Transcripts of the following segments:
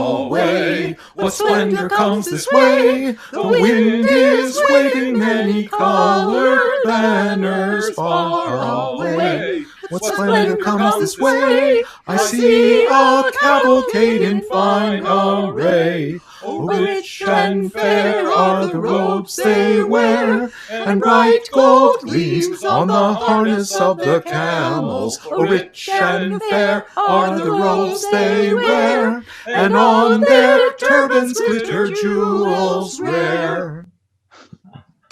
away. What splendor comes this way? The wind is waving many-colored banners far away. What splendor comes this way? I see a cavalcade in fine array. Oh, rich and fair are the robes they wear, and bright gold gleams on the harness of the camels. Oh, rich and fair are the robes they wear, and on their turbans glitter jewels rare.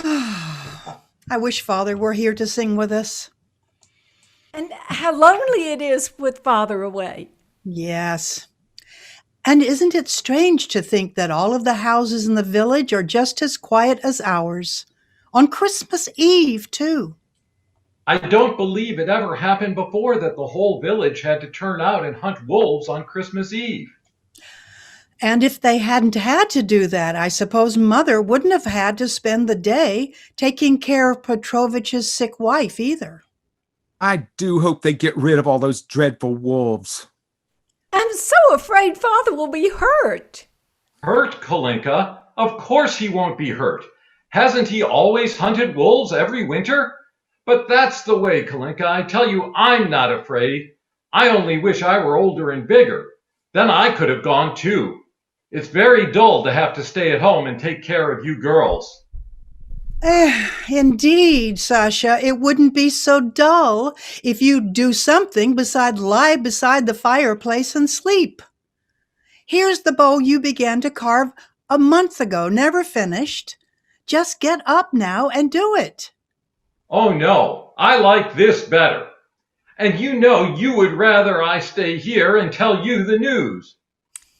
I wish Father were here to sing with us. And how lonely it is with Father away. Yes. And isn't it strange to think that all of the houses in the village are just as quiet as ours? On Christmas Eve, too. I don't believe it ever happened before that the whole village had to turn out and hunt wolves on Christmas Eve. And if they hadn't had to do that, I suppose Mother wouldn't have had to spend the day taking care of Petrovich's sick wife either. I do hope they get rid of all those dreadful wolves. I'm so afraid Father will be hurt. Hurt, Kalinka? Of course he won't be hurt. Hasn't he always hunted wolves every winter? But that's the way, Kalinka. I tell you, I'm not afraid. I only wish I were older and bigger. Then I could have gone too. It's very dull to have to stay at home and take care of you girls. Indeed, Sasha, it wouldn't be so dull if you'd do something besides lie beside the fireplace and sleep. Here's the bow you began to carve a month ago, never finished. Just get up now and do it. Oh no, I like this better. And you know you would rather I stay here and tell you the news.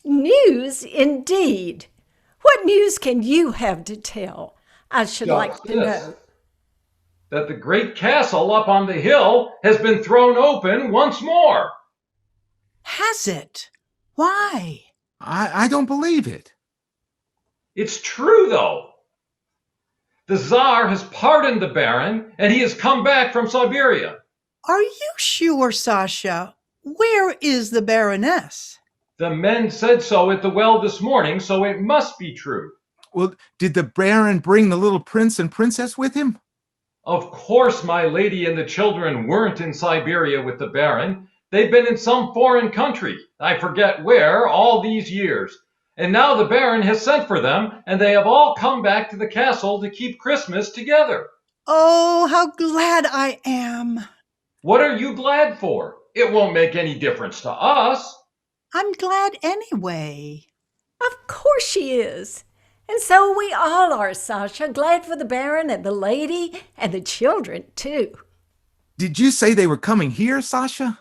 News, indeed. What news can you have to tell? I should like to know. That the great castle up on the hill has been thrown open once more. Has it? Why? I don't believe it. It's true, though. The Tsar has pardoned the Baron, and he has come back from Siberia. Are you sure, Sasha? Where is the Baroness? The men said so at the well this morning, so it must be true. Well, did the Baron bring the little prince and princess with him? Of course my lady and the children weren't in Siberia with the Baron. They've been in some foreign country, I forget where, all these years. And now the Baron has sent for them, and they have all come back to the castle to keep Christmas together. Oh, how glad I am. What are you glad for? It won't make any difference to us. I'm glad anyway. Of course she is. And so we all are, Sasha, glad for the Baron and the lady and the children, too. Did you say they were coming here, Sasha?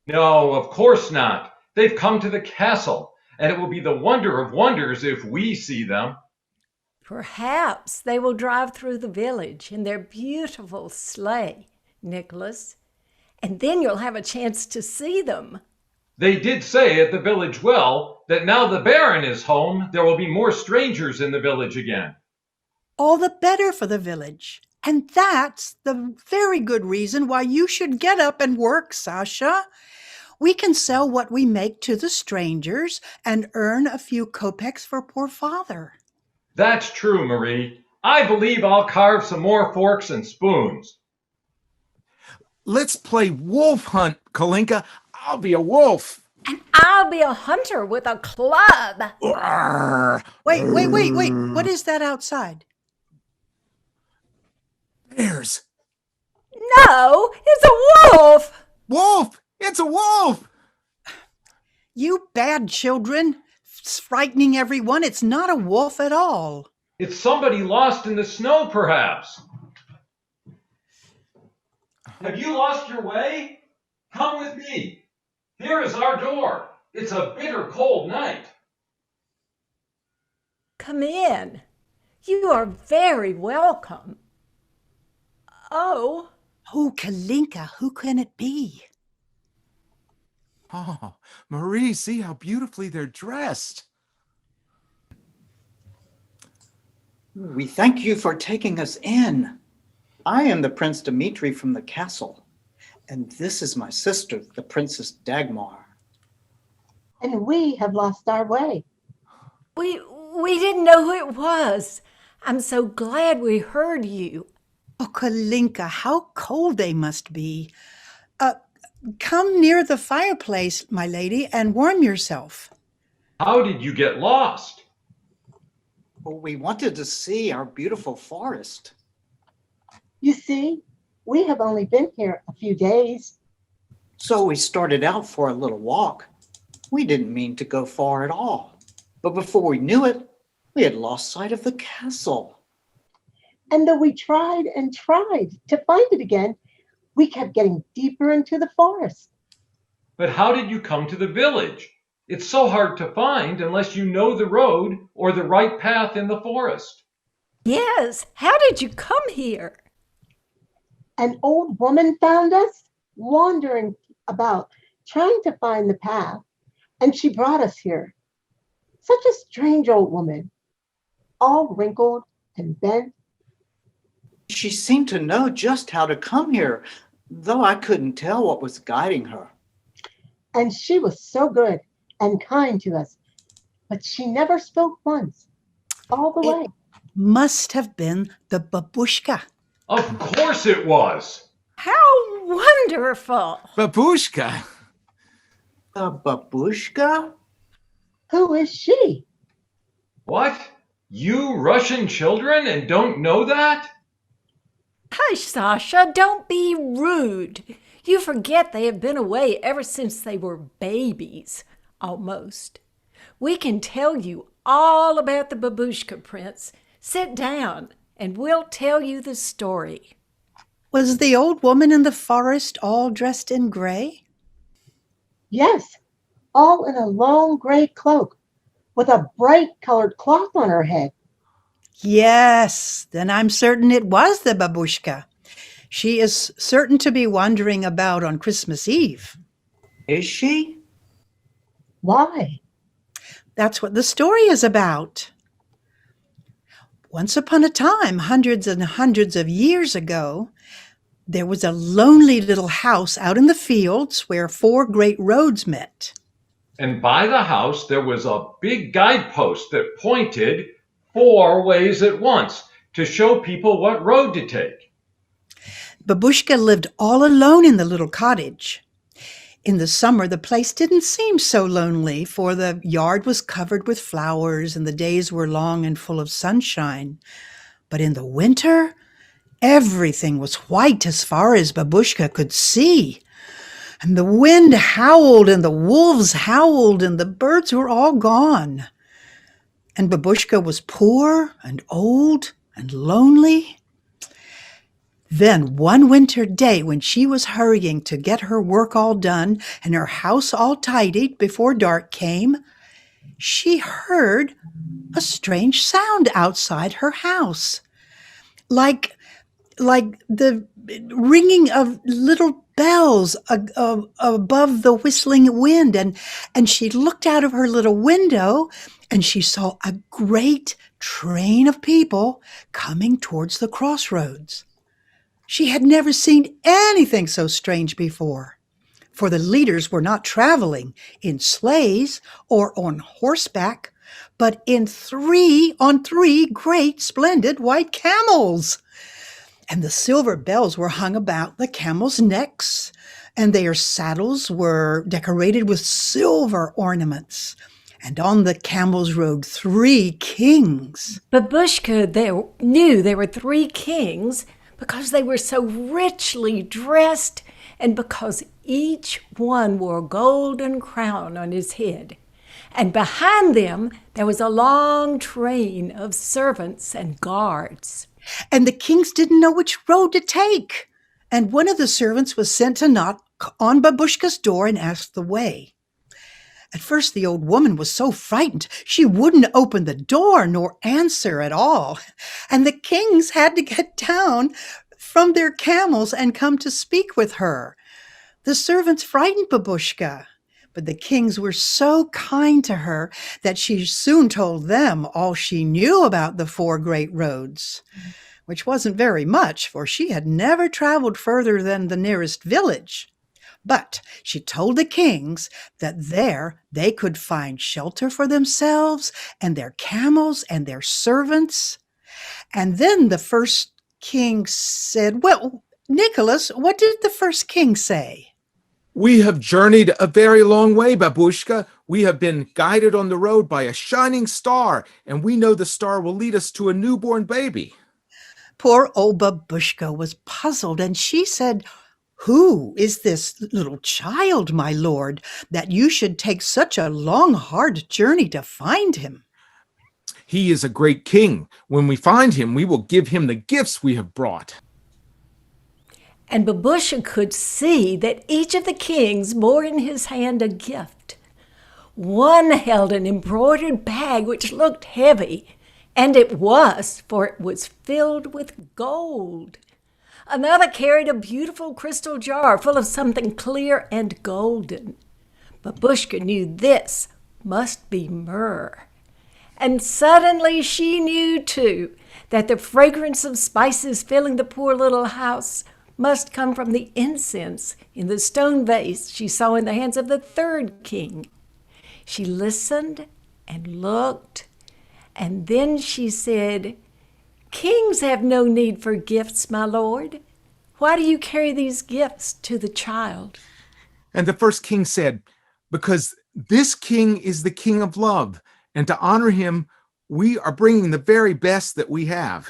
No, of course not. They've come to the castle, and it will be the wonder of wonders if we see them. Perhaps they will drive through the village in their beautiful sleigh, Nicholas, and then you'll have a chance to see them. They did say at the village well that now the Baron is home, there will be more strangers in the village again. All the better for the village. And that's the very good reason why you should get up and work, Sasha. We can sell what we make to the strangers and earn a few kopecks for poor Father. That's true, Marie. I believe I'll carve some more forks and spoons. Let's play wolf hunt, Kalinka. I'll be a wolf. And I'll be a hunter with a club. Wait. What is that outside? Bears. No, it's a wolf. Wolf! It's a wolf! You bad children. It's frightening everyone. It's not a wolf at all. It's somebody lost in the snow, perhaps. Have you lost your way? Come with me. Here is our door. It's a bitter cold night. Come in. You are very welcome. Oh. Oh, Kalinka, who can it be? Oh, Marie, see how beautifully they're dressed. We thank you for taking us in. I am the Prince Dmitri from the castle, and this is my sister, the Princess Dagmar. And we have lost our way. We we didn't know who it was. I'm so glad we heard you. Oh, Kalinka, how cold they must be. Uh, Come near the fireplace, my lady, and warm yourself. How did you get lost? Well, we wanted to see our beautiful forest. You see, we have only been here a few days. So we started out for a little walk. We didn't mean to go far at all. But before we knew it, we had lost sight of the castle. And though we tried and tried to find it again, we kept getting deeper into the forest. But how did you come to the village? It's so hard to find unless you know the road or the right path in the forest. Yes, how did you come here? An old woman found us wandering about, trying to find the path, and she brought us here. Such a strange old woman, all wrinkled and bent. She seemed to know just how to come here, though I couldn't tell what was guiding her. And she was so good and kind to us, but she never spoke once, all the way. Must have been the Babushka. Of course it was. How wonderful! Babushka. Babushka? Who is she? What? You Russian children and don't know that? Hush, Sasha, don't be rude. You forget they have been away ever since they were babies, almost. We can tell you all about the Babushka prince. Sit down, and we'll tell you the story. Was the old woman in the forest all dressed in gray? Yes, all in a long gray cloak with a bright colored cloth on her head. Yes, then I'm certain it was the Babushka. She is certain to be wandering about on Christmas Eve. Is she? Why? That's what the story is about. Once upon a time, hundreds and hundreds of years ago, there was a lonely little house out in the fields where 4 great roads met. And by the house there was a big guidepost that pointed 4 ways at once to show people what road to take. Babushka lived all alone in the little cottage. In the summer, the place didn't seem so lonely, for the yard was covered with flowers and the days were long and full of sunshine. But in the winter, everything was white as far as Babushka could see. And the wind howled and the wolves howled and the birds were all gone. And Babushka was poor and old and lonely. Then one winter day when she was hurrying to get her work all done and her house all tidied before dark came, she heard a strange sound outside her house. Like the ringing of little bells above the whistling wind. And she looked out of her little window and she saw a great train of people coming towards the crossroads. She had never seen anything so strange before, for the leaders were not traveling in sleighs or on horseback, but on three great splendid white camels. And the silver bells were hung about the camels' necks, and their saddles were decorated with silver ornaments. And on the camels rode 3 kings. Babushka knew there were 3 kings because they were so richly dressed and because each one wore a golden crown on his head. And behind them, there was a long train of servants and guards. And the kings didn't know which road to take. And one of the servants was sent to knock on Babushka's door and ask the way. At first, the old woman was so frightened, she wouldn't open the door nor answer at all. And the kings had to get down from their camels and come to speak with her. The servants frightened Babushka, but the kings were so kind to her that she soon told them all she knew about the 4 great roads, which wasn't very much, for she had never traveled further than the nearest village. But she told the kings that there they could find shelter for themselves and their camels and their servants. And then the first king said, "Well, Nicholas, what did the first king say?" We have journeyed a very long way, Babushka. We have been guided on the road by a shining star, and we know the star will lead us to a newborn baby. Poor old Babushka was puzzled, and she said, "Who is this little child, my lord, that you should take such a long, hard journey to find him?" He is a great king. When we find him, we will give him the gifts we have brought. And Babushka could see that each of the kings bore in his hand a gift. One held an embroidered bag which looked heavy, and it was, for it was filled with gold. Another carried a beautiful crystal jar full of something clear and golden. Babushka knew this must be myrrh. And suddenly she knew, too, that the fragrance of spices filling the poor little house must come from the incense in the stone vase she saw in the hands of the third king. She listened and looked, and then she said, "Kings have no need for gifts, my lord. Why do you carry these gifts to the child?" And the first king said, "Because this king is the king of love, and to honor him, we are bringing the very best that we have."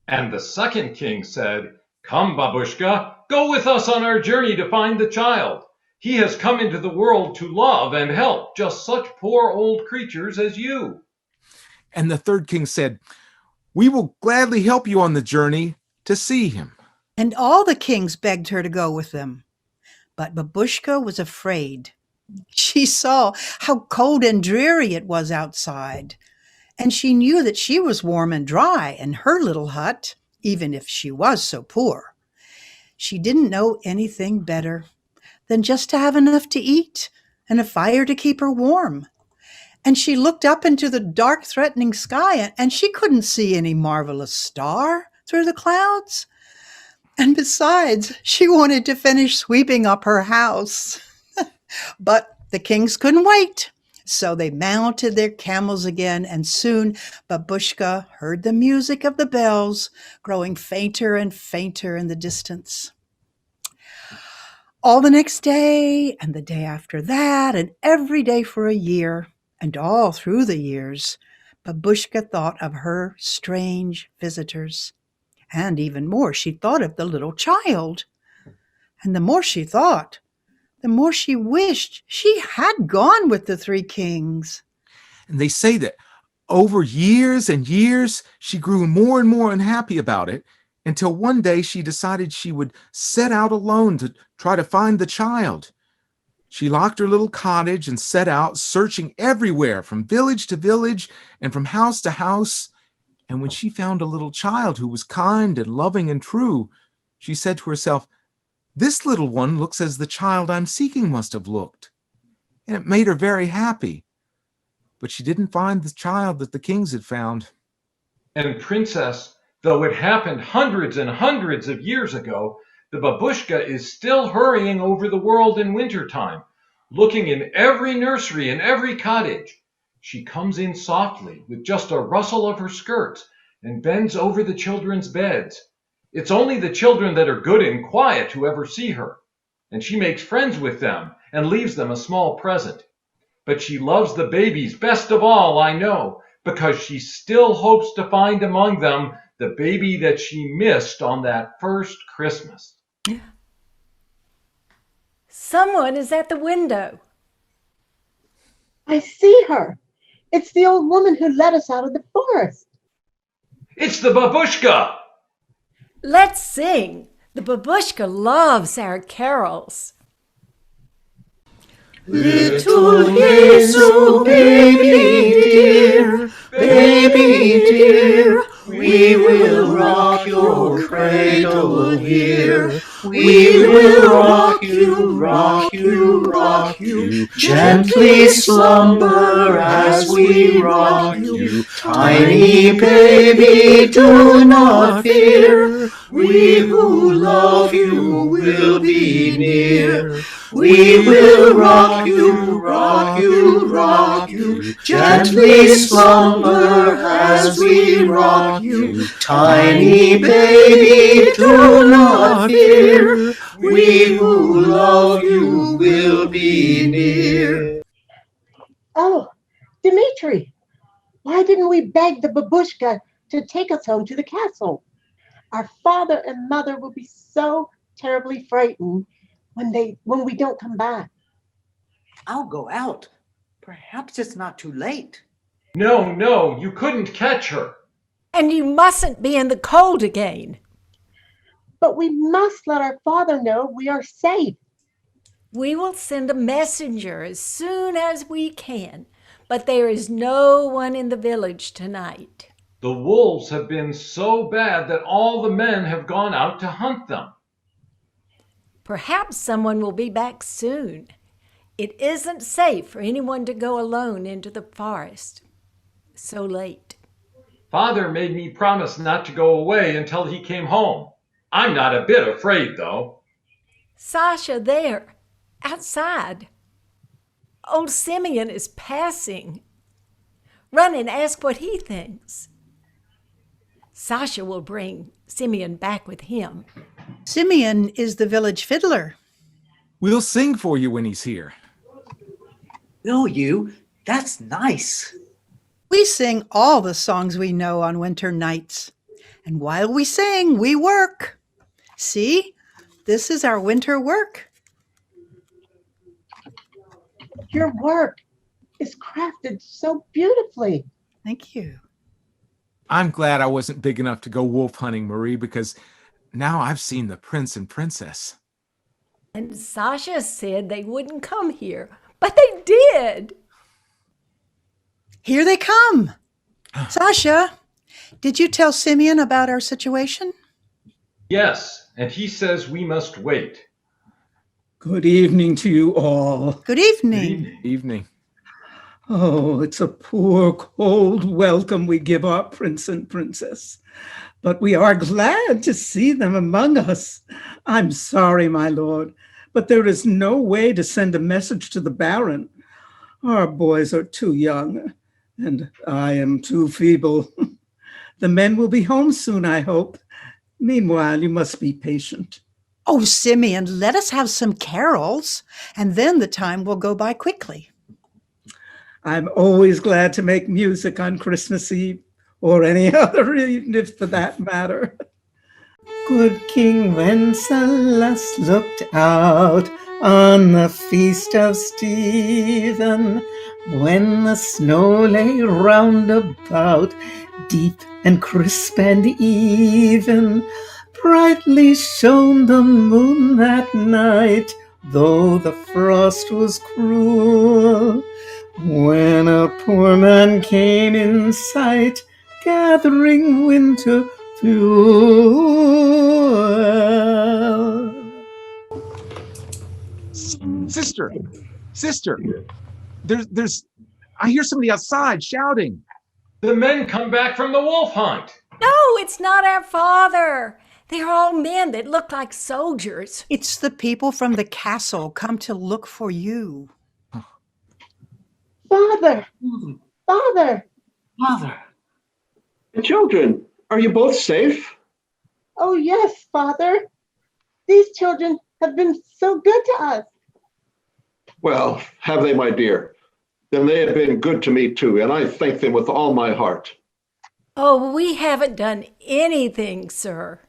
And the second king said, "Come, Babushka, go with us on our journey to find the child. He has come into the world to love and help just such poor old creatures as you." And the third king said, "We will gladly help you on the journey to see him." And all the kings begged her to go with them. But Babushka was afraid. She saw how cold and dreary it was outside, and she knew that she was warm and dry in her little hut, even if she was so poor. She didn't know anything better than just to have enough to eat and a fire to keep her warm. And she looked up into the dark, threatening sky, and she couldn't see any marvelous star through the clouds. And besides, she wanted to finish sweeping up her house. But the kings couldn't wait. So they mounted their camels again, and soon Babushka heard the music of the bells growing fainter and fainter in the distance. All the next day, and the day after that, and every day for a year, and all through the years, Babushka thought of her strange visitors. And even more, she thought of the little child. And the more she thought, the more she wished she had gone with the three kings. And they say that over years and years, she grew more and more unhappy about it until one day she decided she would set out alone to try to find the child. She locked her little cottage and set out, searching everywhere from village to village and from house to house. And when she found a little child who was kind and loving and true, she said to herself, "This little one looks as the child I'm seeking must have looked." And it made her very happy. But she didn't find the child that the kings had found. And Princess, though it happened hundreds and hundreds of years ago, the Babushka is still hurrying over the world in wintertime, looking in every nursery and every cottage. She comes in softly with just a rustle of her skirts and bends over the children's beds. It's only the children that are good and quiet who ever see her, and she makes friends with them and leaves them a small present. But she loves the babies best of all, I know, because she still hopes to find among them the baby that she missed on that first Christmas. Someone is at the window. I see her. It's the old woman who led us out of the forest. It's the Babushka! Let's sing. The Babushka loves our carols. Little Jesus, baby dear, we will rock your cradle here. We will rock you, gently slumber as we rock you. Tiny baby, do not fear. We who love you will be near. We will rock you, rock you, rock you. Gently slumber as we rock you. Tiny baby, do not fear. We who love you will be near. Oh, Dmitri, why didn't we beg the Babushka to take us home to the castle? Our father and mother will be so terribly frightened when we don't come back. I'll go out. Perhaps it's not too late. No, no, you couldn't catch her. And you mustn't be in the cold again. But we must let our father know we are safe. We will send a messenger as soon as we can, but there is no one in the village tonight. The wolves have been so bad that all the men have gone out to hunt them. Perhaps someone will be back soon. It isn't safe for anyone to go alone into the forest so late. Father made me promise not to go away until he came home. I'm not a bit afraid, though. Sasha, there, outside. Old Simeon is passing. Run and ask what he thinks. Sasha will bring Simeon back with him. Simeon is the village fiddler. We'll sing for you when he's here. Will you? That's nice. We sing all the songs we know on winter nights. And while we sing, we work. See, this is our winter work. Your work is crafted so beautifully. Thank you. I'm glad I wasn't big enough to go wolf hunting, Marie, because now I've seen the prince and princess. And Sasha said they wouldn't come here, but they did. Here they come. Sasha, did you tell Simeon about our situation? Yes, and he says we must wait. Good evening to you all. Good evening. Evening. Oh, it's a poor, cold welcome we give our prince and princess. But we are glad to see them among us. I'm sorry, my lord, but there is no way to send a message to the Baron. Our boys are too young, and I am too feeble. The men will be home soon, I hope. Meanwhile, you must be patient. Oh, Simeon, let us have some carols, and then the time will go by quickly. I'm always glad to make music on Christmas Eve, or any other evening for that matter. Good King Wenceslas looked out on the feast of Stephen, when the snow lay round about, deep and crisp and even. Brightly shone the moon that night, though the frost was cruel, when a poor man came in sight, gathering winter fuel. Sister, I hear somebody outside shouting. The men come back from the wolf hunt. No, it's not our father. They're all men that look like soldiers. It's the people from the castle come to look for you. Father! Father! Mother. And children, are you both safe? Oh, yes, Father. These children have been so good to us. Well, have they, my dear? Then they have been good to me too, and I thank them with all my heart. Oh, we haven't done anything, sir.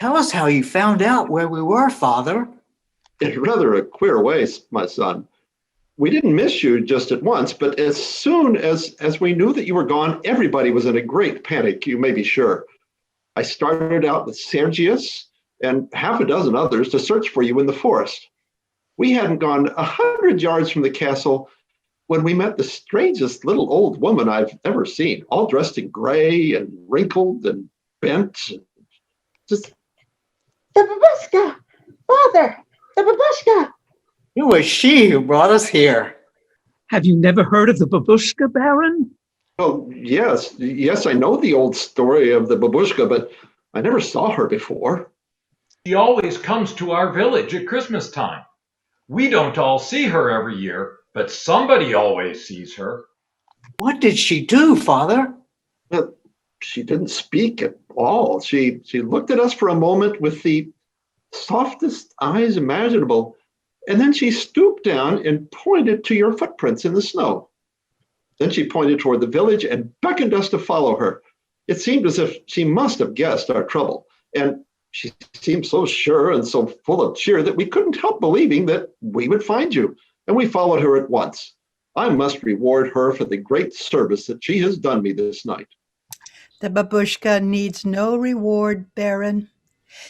Tell us how you found out where we were, Father. In rather a queer way, my son. We didn't miss you just at once, but as soon as we knew that you were gone, everybody was in a great panic, you may be sure. I started out with Sergius and half a dozen others to search for you in the forest. We hadn't gone 100 yards from the castle when we met the strangest little old woman I've ever seen, all dressed in gray and wrinkled and bent. Just The Babuska! Father! The Babuska! It was she who brought us here. Have you never heard of the Babushka, Baron? Oh, yes, I know the old story of the Babushka, but I never saw her before. She always comes to our village at Christmas time. We don't all see her every year, but somebody always sees her. What did she do, Father? But she didn't speak at all. She looked at us for a moment with the softest eyes imaginable, and then she stooped down and pointed to your footprints in the snow. Then she pointed toward the village and beckoned us to follow her. It seemed as if she must have guessed our trouble, and she seemed so sure and so full of cheer that we couldn't help believing that we would find you, and we followed her at once. I must reward her for the great service that she has done me this night. The babushka needs no reward, Baron.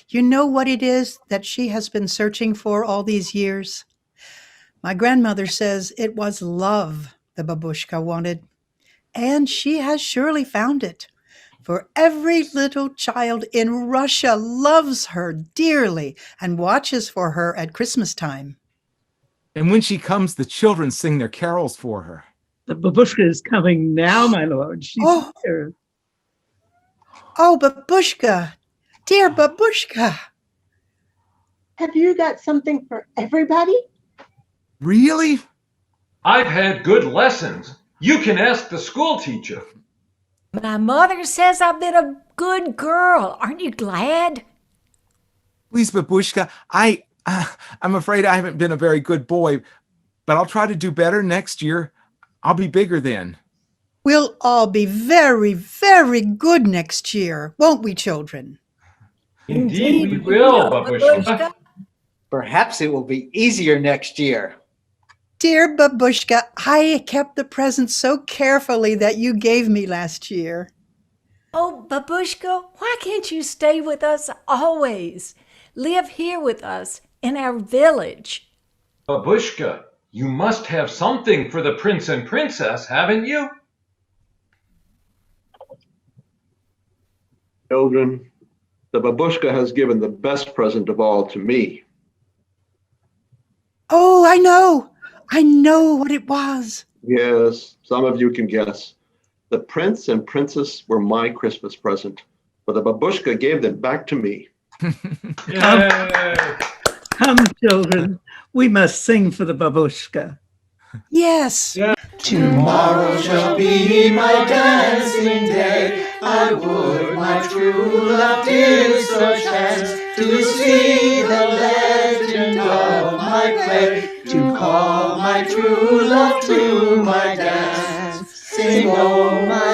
You know what it is that she has been searching for all these years? My grandmother says it was love the babushka wanted, and she has surely found it. For every little child in Russia loves her dearly and watches for her at Christmas time. And when she comes, the children sing their carols for her. The babushka is coming now, my lord. She's Oh. here. Oh, babushka, dear babushka. Have you got something for everybody? Really? I've had good lessons. You can ask the school teacher. My mother says I've been a good girl. Aren't you glad? Please, Babushka, I'm afraid I haven't been a very good boy, but I'll try to do better next year. I'll be bigger then. We'll all be very, very good next year, won't we, children? Indeed, we will, Babushka. Perhaps it will be easier next year. Dear babushka, I kept the present so carefully that you gave me last year. Oh, Babushka, why can't you stay with us always? Live here with us in our village. Babushka, you must have something for the prince and princess, haven't you? Children, the babushka has given the best present of all to me. Oh, I know. I know what it was. Yes, some of you can guess. The prince and princess were my Christmas present, but the babushka gave them back to me. Yay! Come, children. We must sing for the babushka. Yes. Yeah. Tomorrow shall be my dancing day. I would my true love did so chance to see the legend of my play, to call my true love to my dance. Sing, oh my